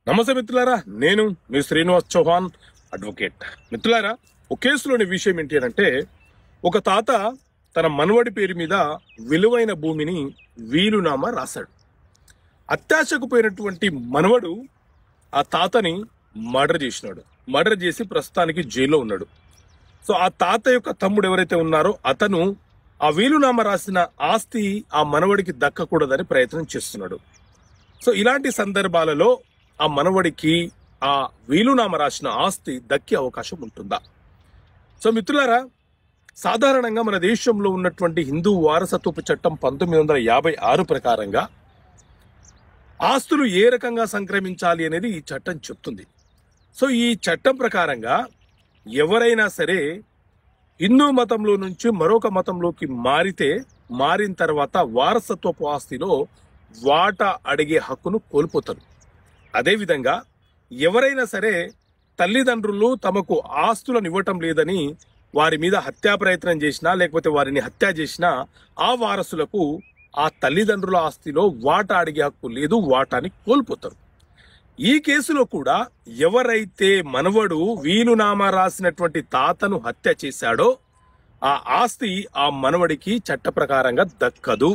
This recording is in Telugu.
నమస్తే మిత్రులారా, నేను మీ శ్రీనివాస్ చౌహాన్ అడ్వకేట్. మిత్రులారా, ఒక కేసులోని విషయం ఏంటి అంటే, ఒక తాత తన మనవడి పేరు మీద విలువైన భూమిని వీలునామా రాశాడు. అత్యాశకు పోయినటువంటి మనవడు ఆ తాతని మర్డర్ చేసినాడు. మర్డర్ చేసి ప్రస్తుతానికి జైల్లో ఉన్నాడు. సో ఆ తాత యొక్క తమ్ముడు ఎవరైతే ఉన్నారో అతను ఆ వీలునామా రాసిన ఆస్తి ఆ మనవడికి దక్కకూడదని ప్రయత్నం చేస్తున్నాడు. సో ఇలాంటి సందర్భాలలో ఆ మనవడికి ఆ వీలునామా రాసిన ఆస్తి దక్కే అవకాశం ఉంటుందా? సో మిత్రులారా, సాధారణంగా మన దేశంలో ఉన్నటువంటి హిందూ వారసత్వపు చట్టం 1956 ప్రకారంగా ఆస్తులు ఏ రకంగా సంక్రమించాలి అనేది ఈ చట్టం చెప్తుంది. సో ఈ చట్టం ప్రకారంగా ఎవరైనా సరే హిందూ మతంలో నుంచి మరొక మతంలోకి మారిన తర్వాత వారసత్వపు ఆస్తిలో వాటా అడిగే హక్కును కోల్పోతారు. అదేవిధంగా ఎవరైనా సరే తల్లిదండ్రులు తమకు ఆస్తులను ఇవ్వటం లేదని వారి మీద హత్యా ప్రయత్నం చేసినా, లేకపోతే వారిని హత్య చేసినా, ఆ వారసులకు ఆ తల్లిదండ్రుల ఆస్తిలో వాటా అడిగే హక్కు లేదు, వాటాని కోల్పోతారు. ఈ కేసులో కూడా ఎవరైతే మనవడు వీలునామా రాసినటువంటి తాతను హత్య చేశాడో ఆ ఆస్తి ఆ మనవడికి చట్ట ప్రకారంగా దక్కదు.